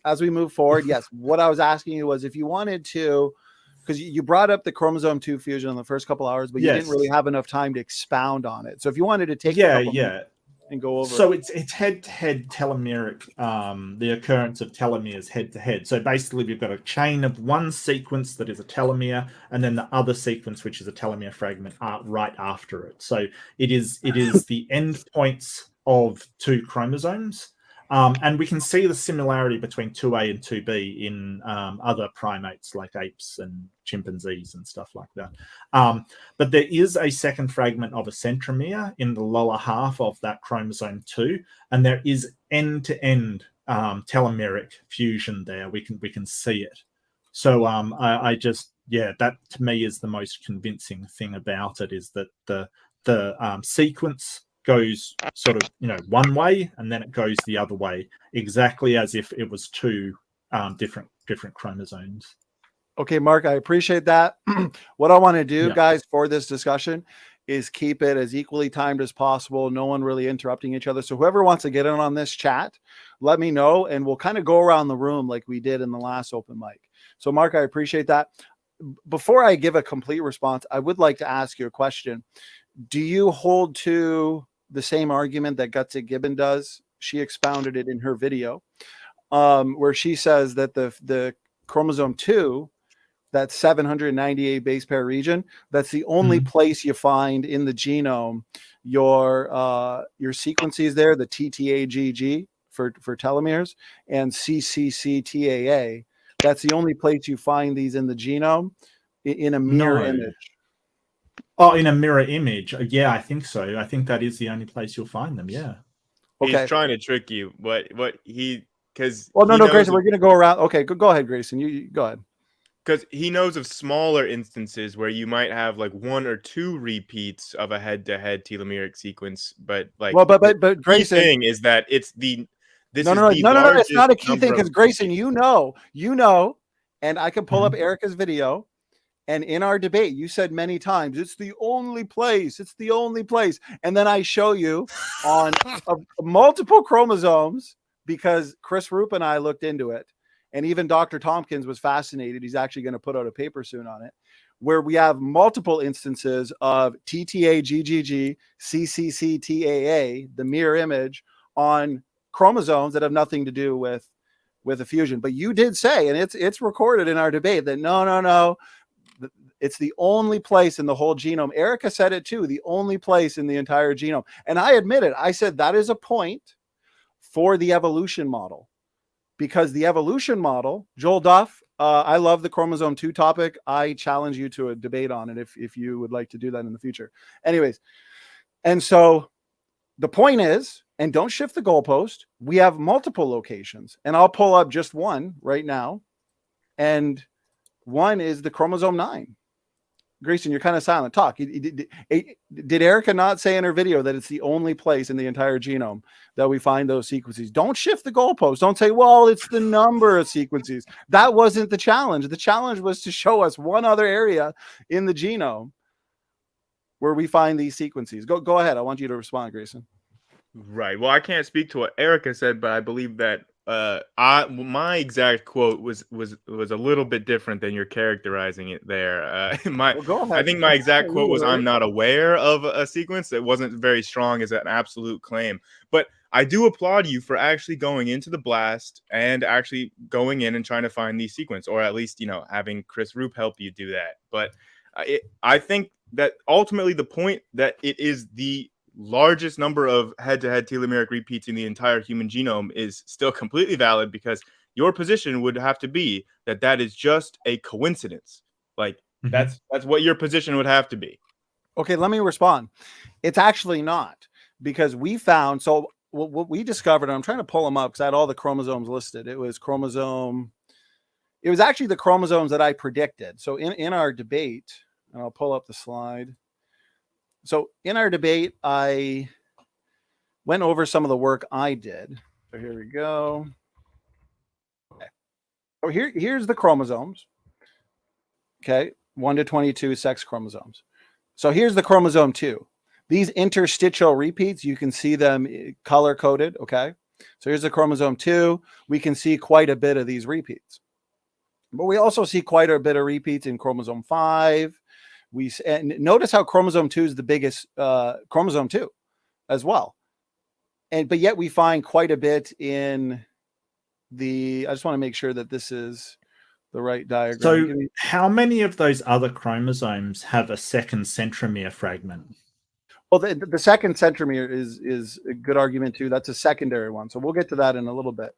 as we move forward, yes, what I was asking you was if you wanted to, because you brought up the chromosome 2 fusion in the first couple hours, but you didn't really have enough time to expound on it. So if you wanted to take a couple minutes and go over so it's head-to-head telomeric, the occurrence of telomeres head-to-head. So basically we've got a chain of one sequence that is a telomere, and then the other sequence, which is a telomere fragment, right after it. So it is the endpoints of two chromosomes. And we can see the similarity between 2A and 2B in other primates like apes and chimpanzees and stuff like that. But there is a second fragment of a centromere in the lower half of that chromosome 2, and there is end-to-end telomeric fusion there. We can see it. So I just, that to me is the most convincing thing about it, is that the sequence goes sort of, one way, and then it goes the other way, exactly as if it was two different chromosomes. Okay, Mark, I appreciate that. What I want to do, guys, for this discussion is keep it as equally timed as possible. No one really interrupting each other. So whoever wants to get in on this chat, let me know, and we'll kind of go around the room like we did in the last open mic. So Mark, I appreciate that. Before I give a complete response, I would like to ask you a question. Do you hold to the same argument that Gutsick Gibbon does? She expounded it in her video, where she says that the chromosome 2, that 798 base pair region, that's the only place you find in the genome your sequences there, the TTAGG for telomeres, and CCCTAA. That's the only place you find these in the genome in a mirror image. Oh, in a mirror image. Yeah, I think so. I think that is the only place you'll find them. Yeah. Okay. He's trying to trick you. What he, because no, Grayson, we're gonna go around. Okay, go ahead, Grayson. You go ahead. Because he knows of smaller instances where you might have like 1 or 2 repeats of a head-to-head telomeric sequence, but like, but Grayson, the thing is that it's the no, it's not a key thing, because Grayson, you know, and I can pull up Erika's video. And in our debate, you said many times, it's the only place. It's the only place. And then I show you on multiple chromosomes, because Chris Rupe and I looked into it. And even Dr. Tomkins was fascinated. He's actually going to put out a paper soon on it, where we have multiple instances of TTAGGG, CCCTAA, the mirror image, on chromosomes that have nothing to do with a fusion. But you did say, and it's recorded in our debate, that no. It's the only place in the whole genome. Erika said it too, the only place in the entire genome. And I admit it. I said that is a point for the evolution model, because the evolution model, Joel Duff, I love the chromosome 2 topic. I challenge you to a debate on it if you would like to do that in the future. Anyways, and so the point is, and don't shift the goalpost, we have multiple locations, and I'll pull up just one right now. And one is the chromosome 9. Grayson, you're kind of silent. Talk. Did Erika not say in her video that it's the only place in the entire genome that we find those sequences? Don't shift the goalpost. Don't say, well, it's the number of sequences. That wasn't the challenge. The challenge was to show us one other area in the genome where we find these sequences. Go ahead. I want you to respond, Grayson. Right. Well, I can't speak to what Erika said, but I believe that my exact quote was a little bit different than you're characterizing it there. I think my exact quote was, "I'm not aware of a sequence." That wasn't very strong as an absolute claim, but I do applaud you for actually going into the BLAST and actually going in and trying to find these sequence, or at least having Chris Rupe help you do that. But I think that ultimately the point that it is the largest number of head-to-head telomeric repeats in the entire human genome is still completely valid, because your position would have to be that is just a coincidence. Like that's what your position would have to be. Okay, let me respond. It's actually not, because we found, so what we discovered, and I'm trying to pull them up because I had all the chromosomes listed. It was actually the chromosomes that I predicted. So in our debate, and I'll pull up the slide. So in our debate, I went over some of the work I did. So here we go. Okay. So here's the chromosomes. Okay, 1 to 22 sex chromosomes. So here's the chromosome 2. These interstitial repeats, you can see them color-coded, okay? So here's the chromosome 2. We can see quite a bit of these repeats. But we also see quite a bit of repeats in chromosome 5. And notice how chromosome 2 is the biggest chromosome 2 as well. But yet we find quite a bit in I just want to make sure that this is the right diagram. So how many of those other chromosomes have a second centromere fragment? Well, the second centromere is a good argument too. That's a secondary one. So we'll get to that in a little bit.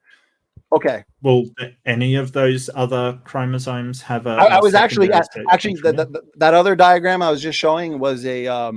Okay. Well, any of those other chromosomes have I was actually that other diagram I was just showing was a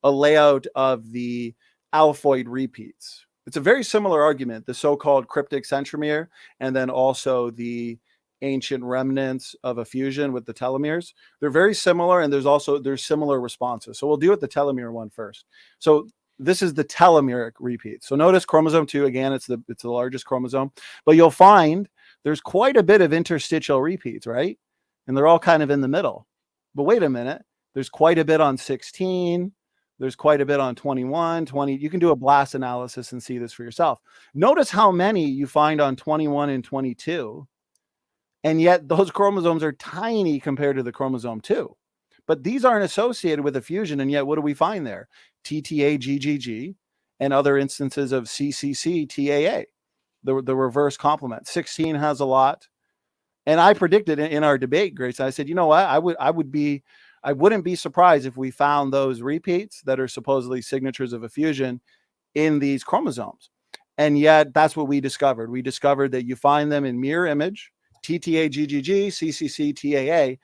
layout of the alphoid repeats. It's a very similar argument, the so-called cryptic centromere, and then also the ancient remnants of a fusion with the telomeres. They're very similar, and there's similar responses. So we'll deal with the telomere one first. So this is the telomeric repeat. So notice chromosome 2, again, it's the largest chromosome, but you'll find there's quite a bit of interstitial repeats, right? And they're all kind of in the middle. But wait a minute, there's quite a bit on 16. There's quite a bit on 21, 20. You can do a BLAST analysis and see this for yourself. Notice how many you find on 21 and 22. And yet those chromosomes are tiny compared to the chromosome 2. But these aren't associated with a fusion. And yet what do we find there? TTA, GGG, and other instances of CCC, TAA, the reverse complement. 16 has a lot. And I predicted in our debate, Grace, I said, you know what? I wouldn't be surprised if we found those repeats that are supposedly signatures of a fusion in these chromosomes. And yet that's what we discovered. We discovered that you find them in mirror image, TTA, GGG, CCC, TAA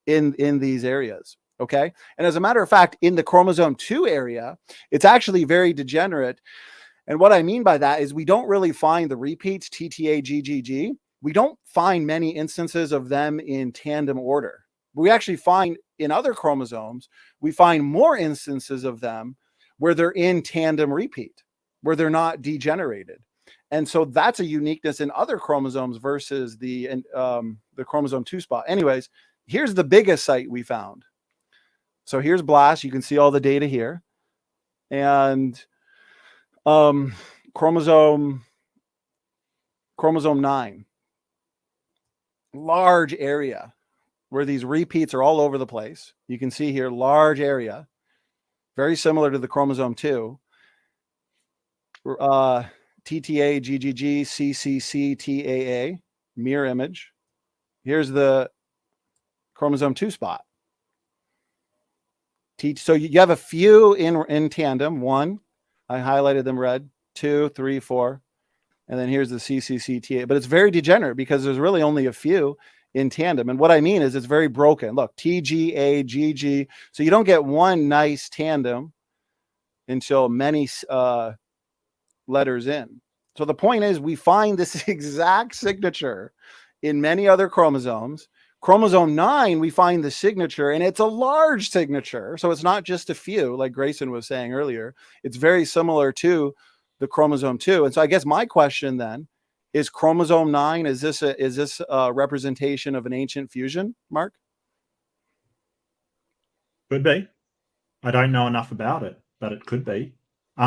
in these areas. Okay. And as a matter of fact, in the chromosome 2 area, it's actually very degenerate. And what I mean by that is we don't really find the repeats, TTA, GGG. We don't find many instances of them in tandem order. We actually find in other chromosomes, we find more instances of them where they're in tandem repeat, where they're not degenerated. And so that's a uniqueness in other chromosomes versus the chromosome 2 spot. Anyways, here's the biggest site we found. So here's BLAST. You can see all the data here. And chromosome 9, large area where these repeats are all over the place. You can see here, large area, very similar to the chromosome 2. TTA, GGG, CCC, TAA, mirror image. Here's the chromosome 2 spot. So you have a few in tandem. 1, I highlighted them red. 2, 3, 4. And then here's the CCC, TAA. But it's very degenerate because there's really only a few in tandem. And what I mean is it's very broken. Look, TGA, GG. So you don't get one nice tandem until many letters in. So the point is we find this exact signature in many other chromosomes. Chromosome 9, we find the signature, and it's a large signature. So it's not just a few, like Grayson was saying earlier. It's very similar to the chromosome 2. And so I guess my question then is chromosome 9, is this a representation of an ancient fusion, Mark? Could be. I don't know enough about it, but it could be.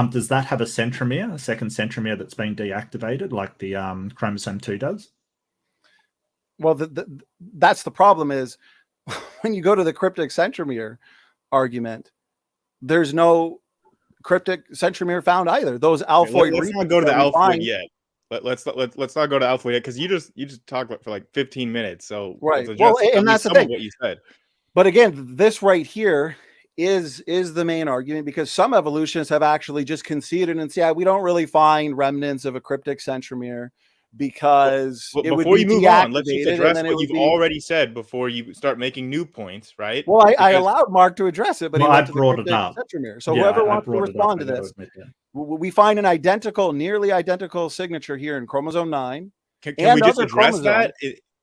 Does that have a centromere, a second centromere that's been deactivated like the chromosome 2 does? Well, that's the problem is when you go to the cryptic centromere argument, there's no cryptic centromere found either. Those alphoid. Let's not go to the alphoid yet. Let's not go to alpha yet because you just talked for like 15 minutes. So right. Well, and that's the thing. What you said. But again, this right here is the main argument because some evolutionists have actually just conceded and said, yeah, we don't really find remnants of a cryptic centromere because before you move on, let's just address what you've already said before you start making new points, right? Well, I allowed Mark to address it, but he went to the cryptic centromere. So whoever wants to respond to this, we find an nearly identical signature here in chromosome 9. Can we just address that?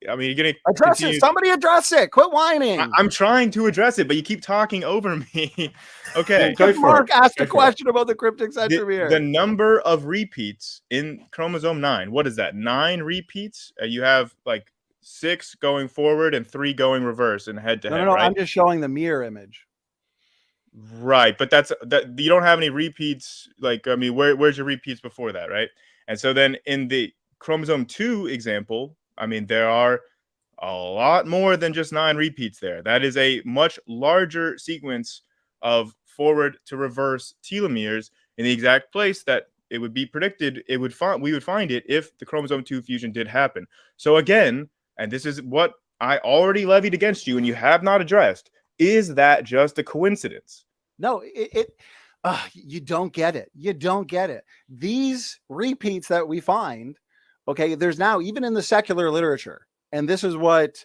I mean, you're going to address it. Somebody address it. Quit whining. I'm trying to address it, but you keep talking over me. Okay. Mark asked a question about the cryptic centromere. The number of repeats in chromosome 9, what is that? 9 repeats? You have like 6 going forward and 3 going reverse and head to head. No, right? I'm just showing the mirror image. Right, but that you don't have any repeats. Like, I mean, where's your repeats before that, right? And so then in the chromosome 2 example, I mean, there are a lot more than just 9 repeats there. That is a much larger sequence of forward to reverse telomeres in the exact place that it would be predicted we would find it if the chromosome 2 fusion did happen. So again, and this is what I already levied against you and you have not addressed, is that just a coincidence? No, you don't get it. You don't get it. These repeats that we find, okay, there's now, even in the secular literature, and this is what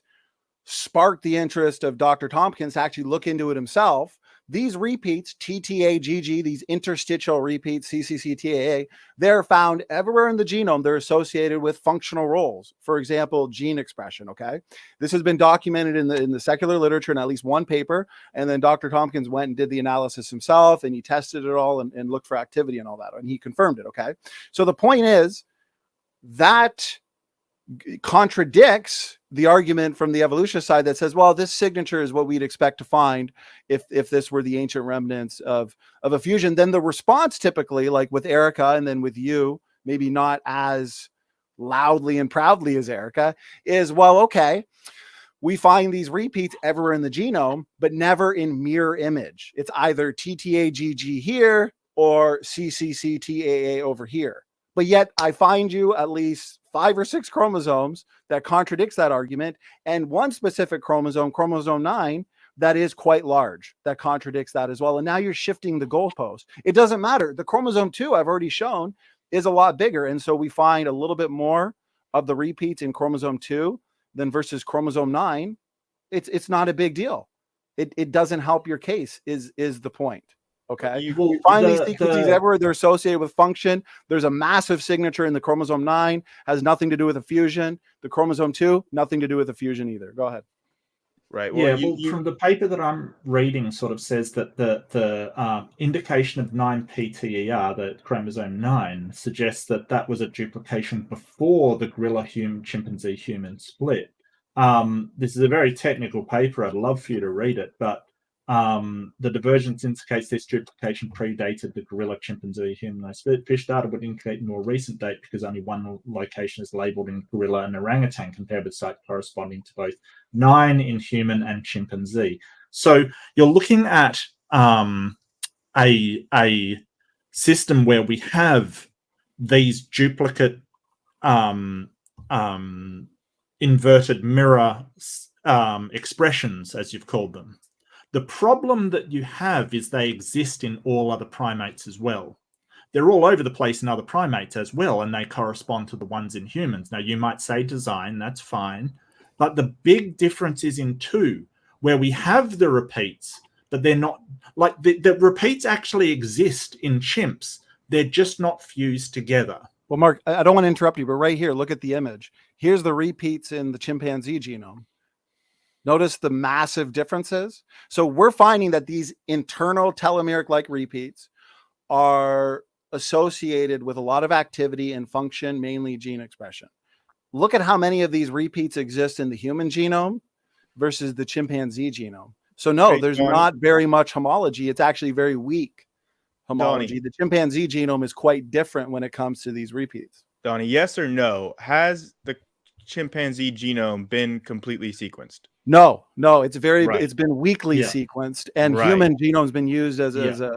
sparked the interest of Dr. Tomkins to actually look into it himself. These repeats, TTAGG, these interstitial repeats, CCCTAA, they're found everywhere in the genome. They're associated with functional roles. For example, gene expression, okay? This has been documented in the secular literature in at least one paper, and then Dr. Tomkins went and did the analysis himself, and he tested it all and looked for activity and all that, and he confirmed it, okay? So the point is that contradicts the argument from the evolutionist side that says, well, this signature is what we'd expect to find if this were the ancient remnants of a fusion. Then the response typically, like with Erika and then with you, maybe not as loudly and proudly as Erika, is, well, okay, we find these repeats everywhere in the genome, but never in mirror image. It's either TTAGG here or CCCTAA over here. But yet I find you at least 5 or 6 chromosomes that contradicts that argument, and one specific chromosome, chromosome 9, that is quite large, that contradicts that as well. And now you're shifting the goalpost. It doesn't matter. The chromosome 2, I've already shown, is a lot bigger. And so we find a little bit more of the repeats in chromosome 2 than versus chromosome 9. It's not a big deal. It doesn't help your case is the point. Okay, you find these sequences everywhere. They're associated with function. There's a massive signature in the chromosome 9, has nothing to do with a fusion. The chromosome 2, nothing to do with a fusion either. Go ahead. Right. Well, from the paper that I'm reading, sort of says that the indication of 9PTER, the chromosome 9, suggests that was a duplication before the gorilla chimpanzee human split. This is a very technical paper. I'd love for you to read it, but the divergence indicates this duplication predated the gorilla chimpanzee human split. Fish data would indicate more recent date because only one location is labeled in gorilla and orangutan compared with site corresponding to both 9 in human and chimpanzee. So you're looking at a system where we have these duplicate inverted mirror expressions, as you've called them. The problem that you have is they exist in all other primates as well. They're all over the place in other primates as well, and they correspond to the ones in humans. Now, you might say design, that's fine. But the big difference is in 2, where we have the repeats, but they're not, like the repeats actually exist in chimps. They're just not fused together. Well, Mark, I don't want to interrupt you, but right here, look at the image. Here's the repeats in the chimpanzee genome. Notice the massive differences. So we're finding that these internal telomeric-like repeats are associated with a lot of activity and function, mainly gene expression. Look at how many of these repeats exist in the human genome versus the chimpanzee genome. So no, there's not very much homology. It's actually very weak homology. The chimpanzee genome is quite different when it comes to these repeats. Donny, yes or no? Has the chimpanzee genome been completely sequenced? No, it's it's been weakly sequenced, and human genome's been used as a.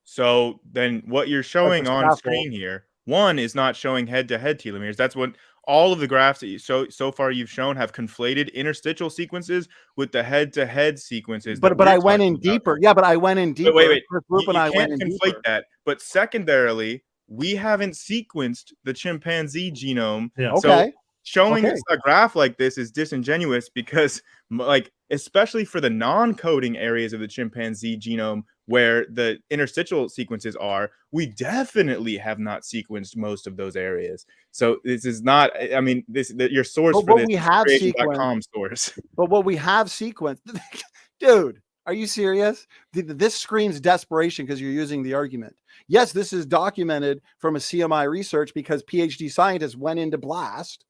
So then what you're showing on screen here, one is not showing head-to-head telomeres. That's what all of the graphs that you so far you've shown have conflated interstitial sequences with the head-to-head sequences. But I went in deeper. Yeah, but I went in deeper. Wait. You can't conflate that. But secondarily, we haven't sequenced the chimpanzee genome. Yeah. Okay. Showing a graph like this is disingenuous because, like, especially for the non-coding areas of the chimpanzee genome where the interstitial sequences are, we definitely have not sequenced most of those areas. So this is not, I mean, your source for this is creation.com source. But what we have sequenced, dude, are you serious? This screams desperation because you're using the argument. Yes, this is documented from a CMI research because PhD scientists went into BLAST,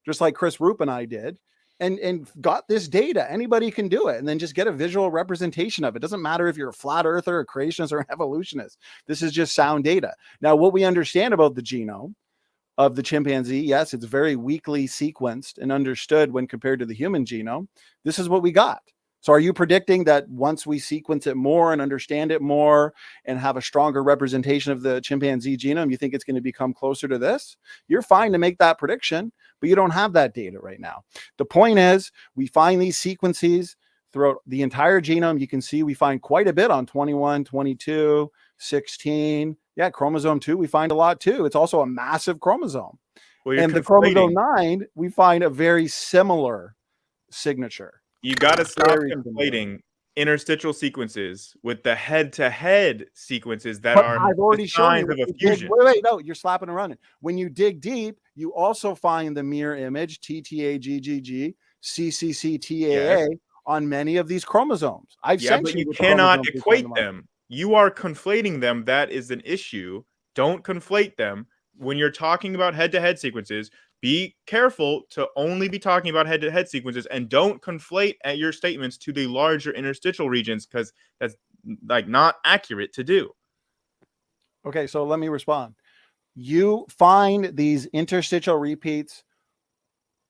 just like Chris Rupe and I did, and got this data. Anybody can do it, and then just get a visual representation of it. Doesn't matter if you're a flat earther, a creationist, or an evolutionist. This is just sound data. Now, what we understand about the genome of the chimpanzee, yes, it's very weakly sequenced and understood when compared to the human genome. This is what we got. So are you predicting that once we sequence it more and understand it more and have a stronger representation of the chimpanzee genome, you think it's going to become closer to this? You're fine to make that prediction, but you don't have that data right now. The point is, we find these sequences throughout the entire genome. You can see we find quite a bit on 21, 22, 16. Yeah, chromosome 2, we find a lot too. It's also a massive chromosome. Well, and the chromosome 9, we find a very similar signature. You got to stop conflating interstitial sequences with the head-to-head sequences that are I've already shown you of a fusion. Wait, no, you're slapping and running. When you dig deep, you also find the mirror image TTAGGG, CCCTAA on many of these chromosomes. I've sent but you cannot equate them. You are conflating them. That is an issue. Don't conflate them. When you're talking about head-to-head sequences, be careful to only be talking about head-to-head sequences, and don't conflate your statements to the larger interstitial regions, because that's like not accurate to do. Okay, so let me respond. You find these interstitial repeats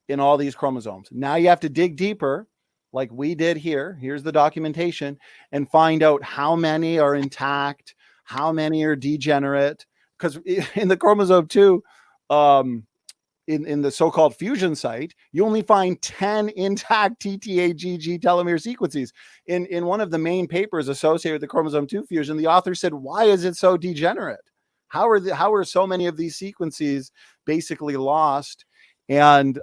in all these chromosomes. Now you have to dig deeper, like we did here. Here's the documentation, and find out how many are intact, how many are degenerate. Because in the chromosome 2, in the so-called fusion site, you only find 10 intact TTAGG telomere sequences. In one of the main papers associated with the chromosome 2 fusion, the author said, why is it so degenerate? How are so many of these sequences basically lost and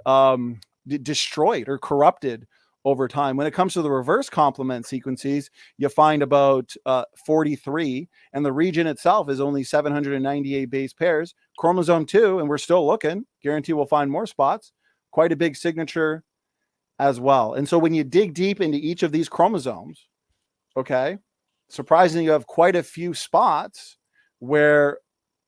destroyed or corrupted over time? When it comes to the reverse complement sequences, you find about 43, and the region itself is only 798 base pairs. Chromosome 2, and we're still looking, guarantee we'll find more spots, quite a big signature as well. And so when you dig deep into each of these chromosomes, okay, surprisingly, you have quite a few spots where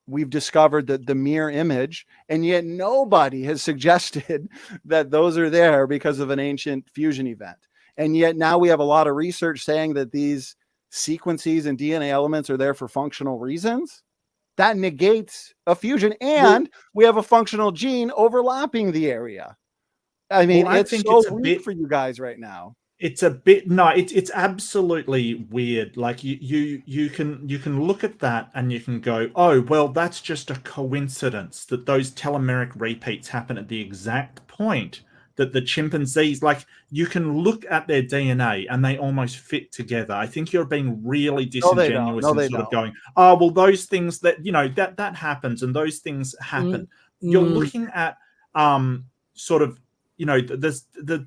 we've discovered that the mirror image, and yet nobody has suggested that those are there because of an ancient fusion event. And yet now we have a lot of research saying that these sequences and DNA elements are there for functional reasons. That negates a fusion, and we have a functional gene overlapping the area. I mean, I think it's so weak for you guys right now. It's a bit it's absolutely weird. Like you can look at that and you can go, oh well, that's just a coincidence that those telomeric repeats happen at the exact point that the chimpanzees, like, you can look at their DNA and they almost fit together. I think you're being really disingenuous and sort of going, oh well, those things that, you know, that happens and those things happen. You're looking at sort of, you know, the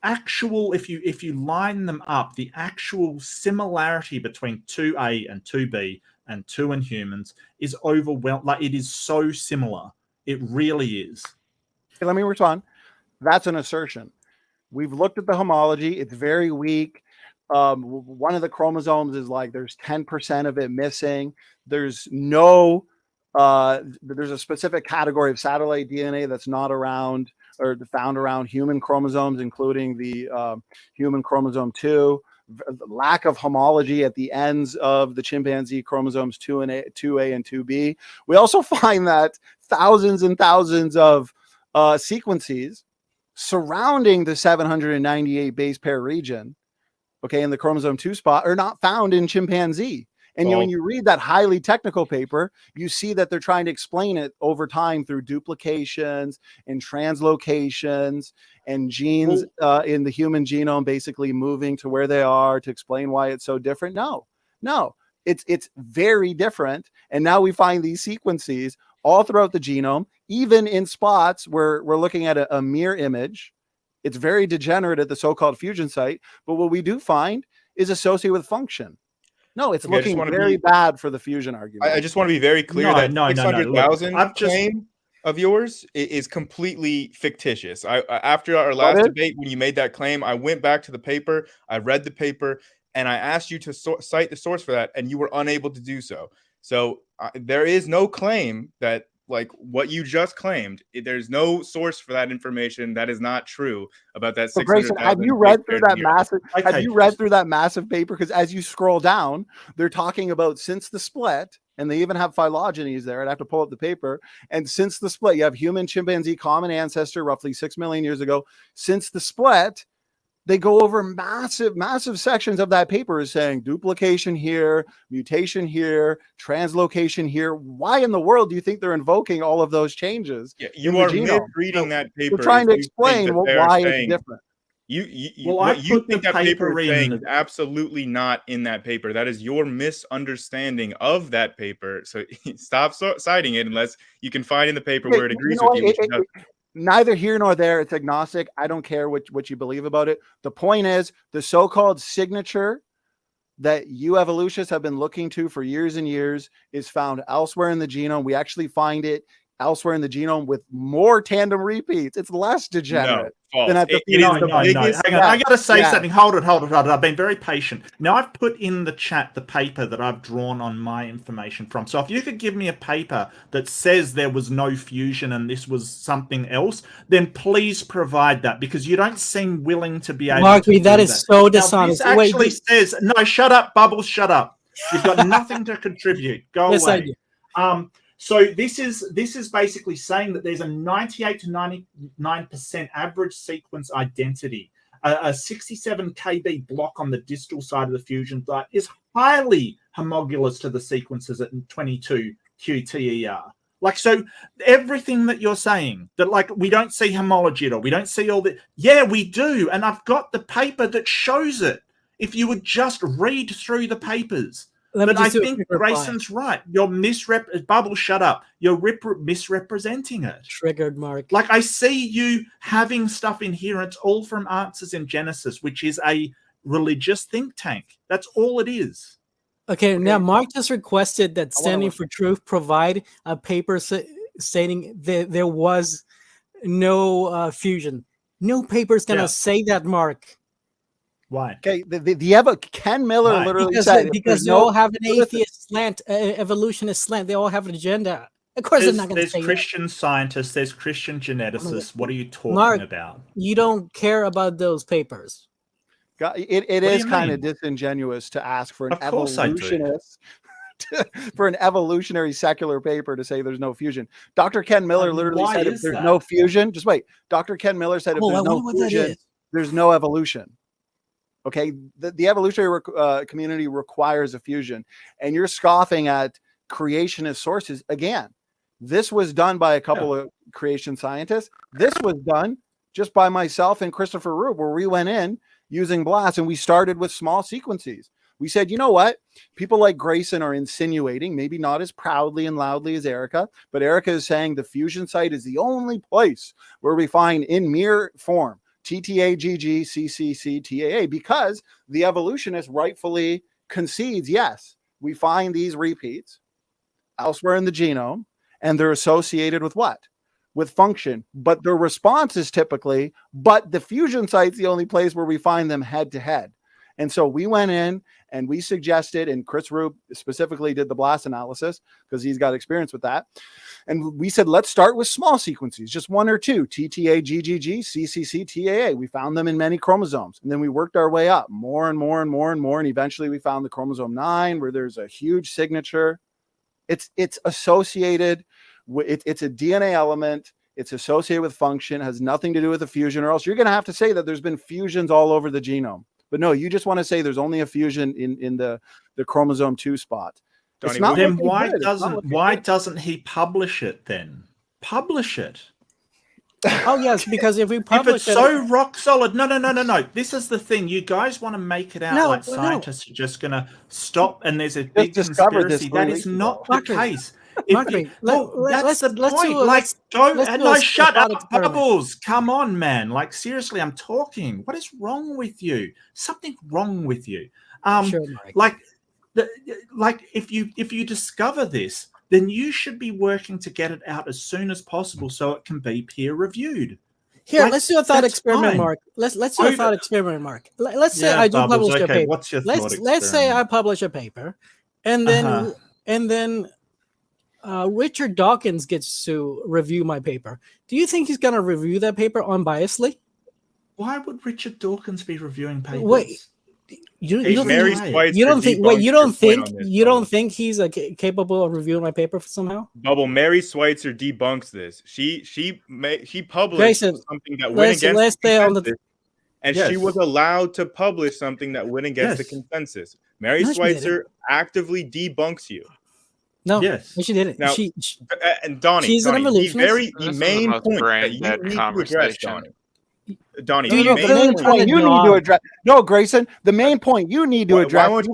actual, if you line them up, the actual similarity between 2A and 2B and 2 in humans is overwhelming. Like, it is so similar. It really is. Okay, let me respond. That's an assertion. We've looked at the homology. It's very weak. One of the chromosomes is like there's 10% of it missing. There's no there's a specific category of satellite DNA that's not around or found around human chromosomes, including the human chromosome 2. The lack of homology at the ends of the chimpanzee chromosomes 2A and 2B. We also find that thousands and thousands of sequences surrounding the 798 base pair region, okay, in the chromosome 2 spot, are not found in chimpanzee. And when you read that highly technical paper, you see that they're trying to explain it over time through duplications and translocations and genes in the human genome basically moving to where they are to explain why it's so different. No, it's very different. And now we find these sequences all throughout the genome, even in spots where we're looking at a mirror image. It's very degenerate at the so-called fusion site. But what we do find is associated with function. No, it's looking very bad for the fusion argument. I just want to be very clear that 600,000 claim of yours is completely fictitious. After our last debate, when you made that claim, I went back to the paper, I read the paper, and I asked you to cite the source for that, and you were unable to do so. So there is no claim that like what you just claimed. There's no source for that information. That is not true about that. So Grayson, have you read through that massive? Okay. Have you read through that massive paper? Because as you scroll down, they're talking about since the split, and they even have phylogenies there. I'd have to pull up the paper. And since the split, you have human chimpanzee common ancestor roughly 6 million years ago. Since the split, they go over massive sections of that paper is saying duplication here, mutation here, translocation here. Why in the world do you think they're invoking all of those changes? Yeah, you are misreading that paper. We're trying to explain why it's different. What you think that paper is saying is absolutely not in that paper. That is your misunderstanding of that paper. So stop citing it unless you can find in the paper where it agrees with you. Neither here nor there. It's agnostic. I don't care what you believe about it. The point is the so-called signature that you evolutionists have been looking to for years and years is found elsewhere in the genome. We actually find it elsewhere in the genome with more tandem repeats. It's less degenerate. Than at the Hang on. I got to say something. Hold it. I've been very patient. Now, I've put in the chat the paper that I've drawn on my information from. So if you could give me a paper that says there was no fusion and this was something else, then please provide that, because you don't seem willing to be able to do that is so dishonest. Now, this actually says, no, shut up, Bubbles, shut up. You've got nothing to contribute. Go away. So this is basically saying that there's a 98 to 99% average sequence identity. A 67 kb block on the distal side of the fusion site is highly homologous to the sequences at 22 QTER. Like, so everything that you're saying, that like we don't see homology at all, we don't see all that. Yeah, we do. And I've got the paper that shows it. If you would just read through the papers. But I think Grayson's right. You're Bubble, shut up. You're misrepresenting it. Triggered, Mark. Like, I see you having stuff in here, and it's all from Answers in Genesis, which is a religious think tank. That's all it is. Okay, now Mark just requested that Standing for Truth provide a paper stating that there was no fusion. No paper's going to say that, Mark. Why? Okay, Ken Miller literally said because they all have an atheist slant, evolutionist slant. They all have an agenda. Of course, they're not going to say there's Christian scientists, there's Christian geneticists. What are you talking about? You don't care about those papers. It is kind of disingenuous to ask for an evolutionist, for an evolutionary secular paper to say there's no fusion. Dr. Ken Miller literally said if there's no fusion, just wait. Dr. Ken Miller said if there's no fusion, there's no evolution. Okay, the evolutionary community requires a fusion, and you're scoffing at creationist sources. Again, this was done by a couple of creation scientists. This was done just by myself and Christopher Rupe, where we went in using BLAST, and we started with small sequences. We said, you know what? People like Grayson are insinuating, maybe not as proudly and loudly as Erika, but Erika is saying the fusion site is the only place where we find in mere form TTA, CCC, TAA, because the evolutionist rightfully concedes, yes, we find these repeats elsewhere in the genome, and they're associated with what? With function. But their response is typically, but the fusion site's the only place where we find them head to head. And so we went in and we suggested, and Chris Rupe specifically did the BLAST analysis because he's got experience with that. And we said, let's start with small sequences, just one or two, TTA, GGG, CCC, TAA. We found them in many chromosomes. And then we worked our way up more and more and more and more. And eventually we found the chromosome 9 where there's a huge signature. It's associated with, it's a DNA element. It's associated with function, has nothing to do with a fusion, or else you're going to have to say that there's been fusions all over the genome. But no, you just want to say there's only a fusion in the chromosome 2 spot. Donny, then why doesn't he publish it then? Publish it. Oh yes, because if we publish if it's so rock solid, no. This is the thing. You guys want to make it out like scientists are just going to stop, and there's a big conspiracy. That is not the case. That's the point. Shut up, Bubbles. Come on, man. Like, seriously, I'm talking. What is wrong with you? Something wrong with you. If you discover this, then you should be working to get it out as soon as possible so it can be peer reviewed. Here, let's do a thought experiment, Mark. Let's do a thought experiment, Mark. Let's say I do publish a paper. What's your thought experiment? Let's say I publish a paper, and then Richard Dawkins gets to review my paper. Do you think he's going to review that paper unbiasedly? Why would Richard Dawkins be reviewing papers? Wait, you don't think he's capable of reviewing my paper somehow? Bubble, Mary Schweitzer debunks this. She published something that went against the consensus, and she was allowed to publish something that went against the consensus. Mary Schweitzer actively debunks you. No, she didn't. Now, and Donny, she's an evolutionist. The main point that you need to address, Donny, the main point you need to address. No, Grayson, the main point you need to address.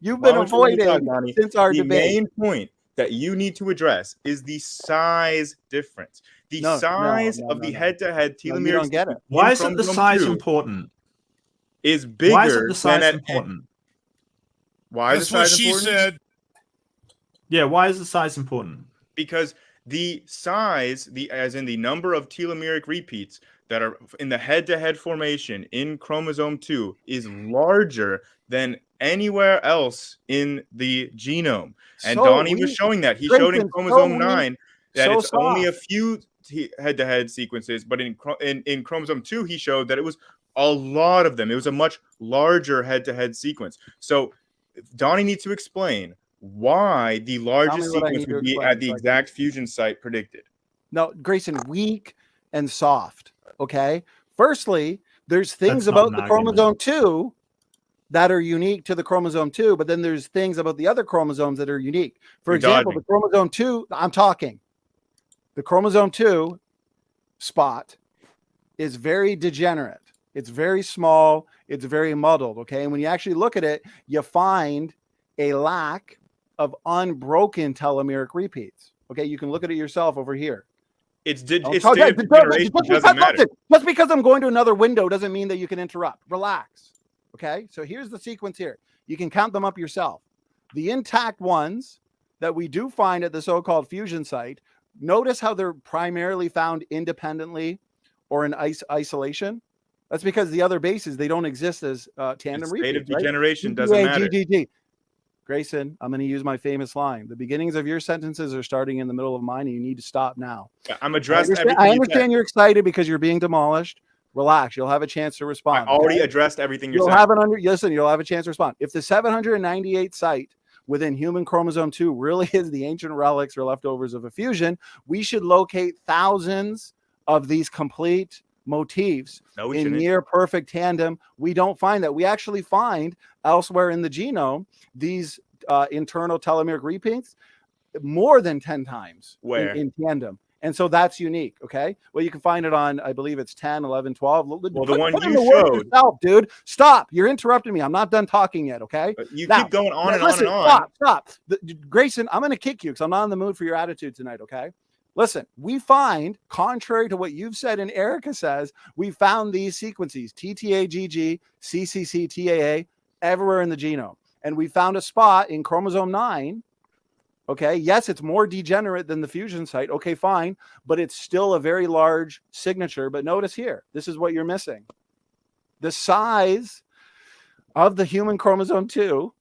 You've been avoiding since our debate. The main point that you need to address is the size difference. The size of the head-to-head telomere. You don't get it. Why isn't the size important? Is bigger. Why isn't the size important? Why is the size important? She said. Yeah, why is the size important? Because the size, as in the number of telomeric repeats that are in the head-to-head formation in chromosome 2 is larger than anywhere else in the genome. And Donny was showing that. He showed in chromosome 9 that it's only a few head-to-head sequences, but in chromosome 2, he showed that it was a lot of them. It was a much larger head-to-head sequence. So Donny needs to explain why the largest sequence would be at the exact fusion site predicted. No, Grayson, weak and soft. Okay. Firstly, there's things about the chromosome 2 that are unique to the chromosome 2, but then there's things about the other chromosomes that are unique. For example, the chromosome 2, the chromosome 2 spot is very degenerate. It's very small. It's very muddled. Okay. And when you actually look at it, you find a lack of unbroken telomeric repeats. Okay, you can look at it yourself over here. Just because I'm going to another window doesn't mean that you can interrupt. Relax. Okay, so here's the sequence here. You can count them up yourself. The intact ones that we do find at the so-called fusion site, notice how they're primarily found independently or in isolation. That's because the other bases, they don't exist as tandem repeats. State of degeneration doesn't matter. Grayson, I'm going to use my famous line. The beginnings of your sentences are starting in the middle of mine, and you need to stop now. I'm addressing everything. I understand you're excited because you're being demolished. Relax. You'll have a chance to respond. I already addressed everything you're saying. You'll have a chance to respond. If the 798 site within human chromosome 2 really is the ancient relics or leftovers of a fusion, we should locate thousands of these complete motifs in near perfect tandem. We don't find that. We actually find elsewhere in the genome these internal telomeric repeats more than 10 times in tandem. And so that's unique. Okay. Well, you can find it on, I believe it's 10, 11, 12. Well, the one you showed. Yourself, dude. Stop. You're interrupting me. I'm not done talking yet. Okay. You keep going on and on and on. Stop. Grayson, I'm going to kick you because I'm not in the mood for your attitude tonight. Okay. Listen, we find, contrary to what you've said and Erika says, we found these sequences, TTAGG, CCC, TAA, everywhere in the genome. And we found a spot in chromosome 9. Okay, yes, it's more degenerate than the fusion site. Okay, fine, but it's still a very large signature. But notice here, this is what you're missing. The size of the human chromosome 2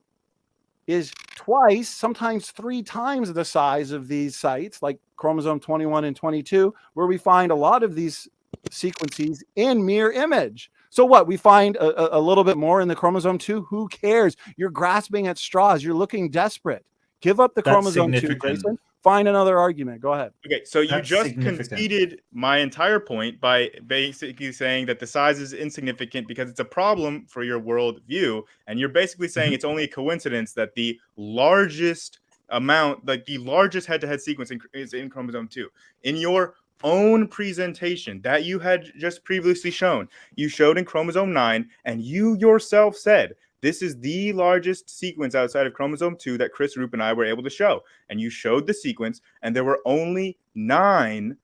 is twice, sometimes 3 times the size of these sites, like chromosome 21 and 22, where we find a lot of these sequences in mirror image. So what? We find a little bit more in the chromosome 2. Who cares? You're grasping at straws. You're looking desperate. Give up the chromosome 2, Grayson. Find another argument. Go ahead. Okay, so you just conceded my entire point by basically saying that the size is insignificant because it's a problem for your world view, and you're basically saying it's only a coincidence that the largest amount, like the largest head-to-head sequence is in chromosome 2. In your own presentation that you had just previously shown, you showed in chromosome 9, and you yourself said this is the largest sequence outside of chromosome 2 that Chris Rupe and I were able to show. And you showed the sequence, and there were only 9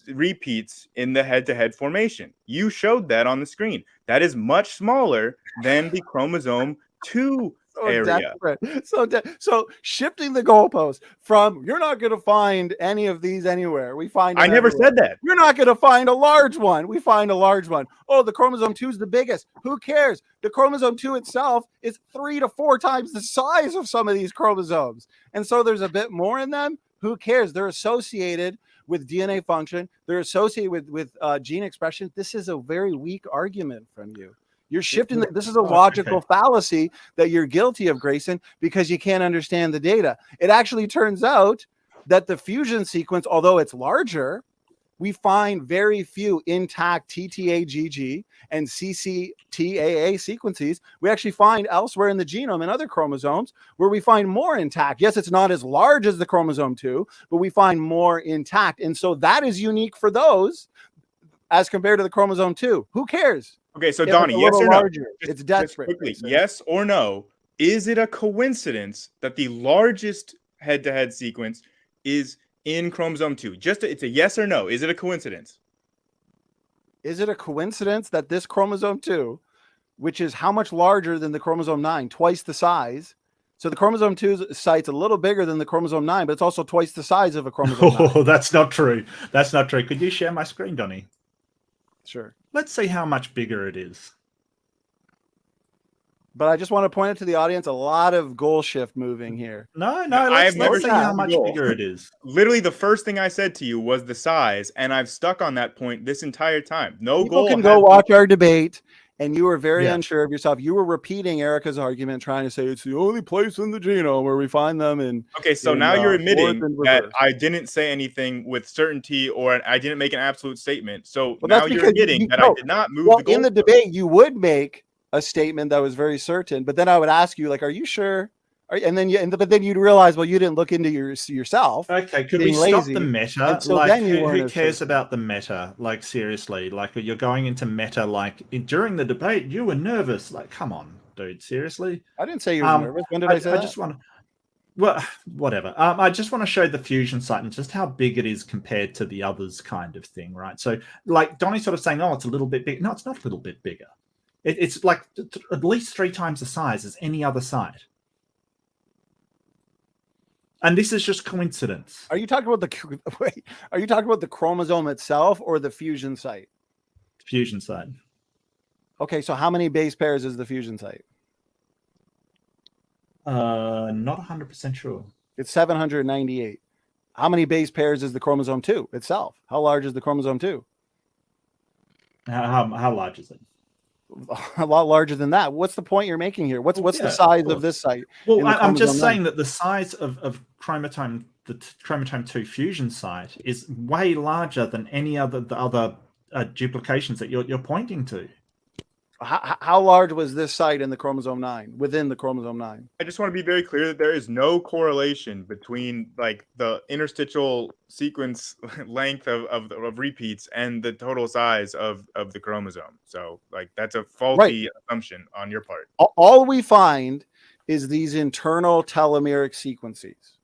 repeats in the head-to-head formation. You showed that on the screen. That is much smaller than the chromosome 2 area. So shifting the goalpost from you're not going to find any of these anywhere. We find I never said that. You're not going to find a large one. We find a large one. Oh, the chromosome 2 is the biggest. Who cares? The chromosome 2 itself is 3 to 4 times the size of some of these chromosomes. And so there's a bit more in them. Who cares? They're associated with DNA function. They're associated with gene expression. This is a very weak argument from you. You're shifting. This is a logical fallacy that you're guilty of, Grayson, because you can't understand the data. It actually turns out that the fusion sequence, although it's larger, we find very few intact TTAGG and CCTAA sequences. We actually find elsewhere in the genome and other chromosomes where we find more intact. Yes, it's not as large as the chromosome 2, but we find more intact. And so that is unique for those as compared to the chromosome 2. Who cares? Okay, so Donny, yes or no? It's desperate. Quickly, yes or no? Is it a coincidence that the largest head-to-head sequence is in chromosome 2? It's a yes or no. Is it a coincidence? Is it a coincidence that this chromosome 2, which is how much larger than the chromosome 9, twice the size? So the chromosome 2 site's a little bigger than the chromosome 9, but it's also twice the size of a chromosome 9. Oh, that's not true. That's not true. Could you share my screen, Donny? Sure. Let's see how much bigger it is. But I just want to point out to the audience a lot of goal shift moving here. No, let's see how much bigger it is. Literally, the first thing I said to you was the size, and I've stuck on that point this entire time. No People goal. Can go watch our debate, and you were very unsure of yourself. You were repeating Erika's argument, trying to say it's the only place in the genome where we find them. Okay, so now you're admitting that I didn't say anything with certainty, or I didn't make an absolute statement. So now you're admitting that I did not move the goal. In the debate, you would make a statement that was very certain, but then I would ask you, like, are you sure? But then you'd realize, well, you didn't look into yourself. Okay, could we stop the meta? So like, who cares about the meta? Like, seriously, like, you're going into meta. Like, during the debate, you were nervous. Like, come on, dude, seriously. I didn't say you were nervous. When did I say that? I just want to. Well, whatever. I just want to show the fusion site and just how big it is compared to the others, kind of thing, right? So, like, Donny's sort of saying, oh, it's a little bit big. No, it's not a little bit bigger. It's like at least 3 times the size as any other site. And this is just coincidence. Are you talking about Are you talking about the chromosome itself or the fusion site? Fusion site. Okay, so how many base pairs is the fusion site? Not 100% sure. It's 798. How many base pairs is the chromosome 2 itself? How large is the chromosome 2? How large is it? A lot larger than that. What's the point you're making here? What's the size of this site? Well, I'm just saying that the size of the chromosome 2 fusion site is way larger than any other duplications that you're pointing to. How large was this site in the chromosome 9, within the chromosome 9? I just want to be very clear that there is no correlation between like the interstitial sequence length of repeats and the total size of the chromosome. So like that's a faulty assumption on your part. All we find is these internal telomeric sequences.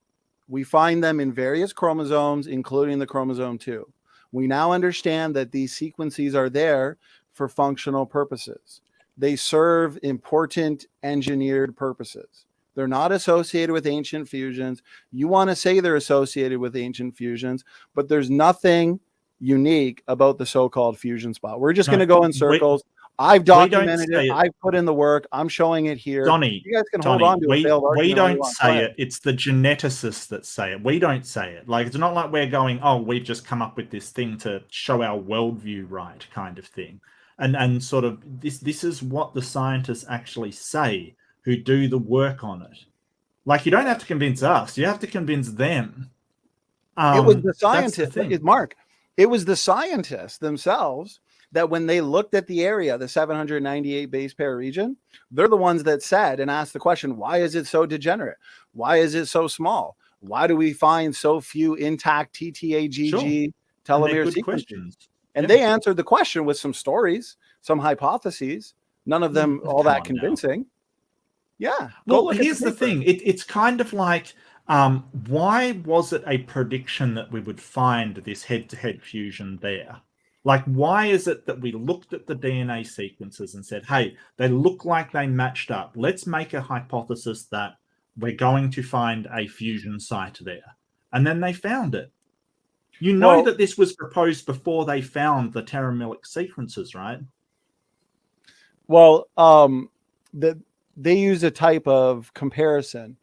We find them in various chromosomes, including the chromosome 2. We now understand that these sequences are there for functional purposes. They serve important engineered purposes. They're not associated with ancient fusions. You want to say they're associated with ancient fusions, but there's nothing unique about the so-called fusion spot. We're just going to go in circles. I've documented it. I've put in the work. I'm showing it here. Donny, you guys can hold on to it. We don't say it. It's the geneticists that say it. We don't say it. Like, it's not like we're going, oh, we've just come up with this thing to show our worldview right, kind of thing. And sort of this is what the scientists actually say who do the work on it. Like, you don't have to convince us. You have to convince them. It was the scientists, Mark. It was the scientists themselves that when they looked at the area, the 798 base pair region, they're the ones that said and asked the question, why is it so degenerate? Why is it so small? Why do we find so few intact TTAGG telomere sequences? And they answered the question with some stories, some hypotheses, none of them all that convincing. Yeah. Well, here's the thing. It's kind of like, why was it a prediction that we would find this head-to-head fusion there? Like, why is it that we looked at the DNA sequences and said, hey, they look like they matched up. Let's make a hypothesis that we're going to find a fusion site there. And then they found it. You know that this was proposed before they found the telomeric sequences, right? Well, they use a type of comparison,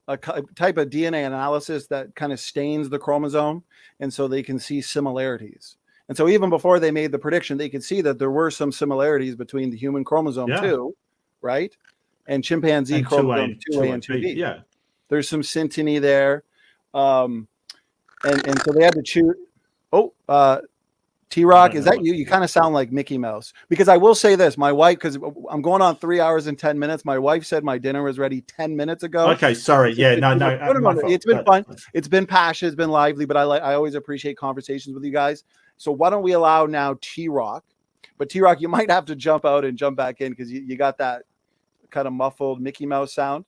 a type of DNA analysis that kind of stains the chromosome. And so they can see similarities. And so even before they made the prediction, they could see that there were some similarities between the human chromosome 2, right? And chimpanzee and chromosome 2A and 2B. Yeah. There's some synteny there. And so they had to choose. T-Rock, is that you? You kind of sound like Mickey Mouse. Because I will say this, my wife, because I'm going on 3 hours and 10 minutes. My wife said my dinner was ready 10 minutes ago. Okay, sorry. Yeah, no. It's been fun. It's been passionate. It's been lively, but I always appreciate conversations with you guys. So why don't we allow now T-Rock? But T-Rock, you might have to jump out and jump back in because you got that kind of muffled Mickey Mouse sound.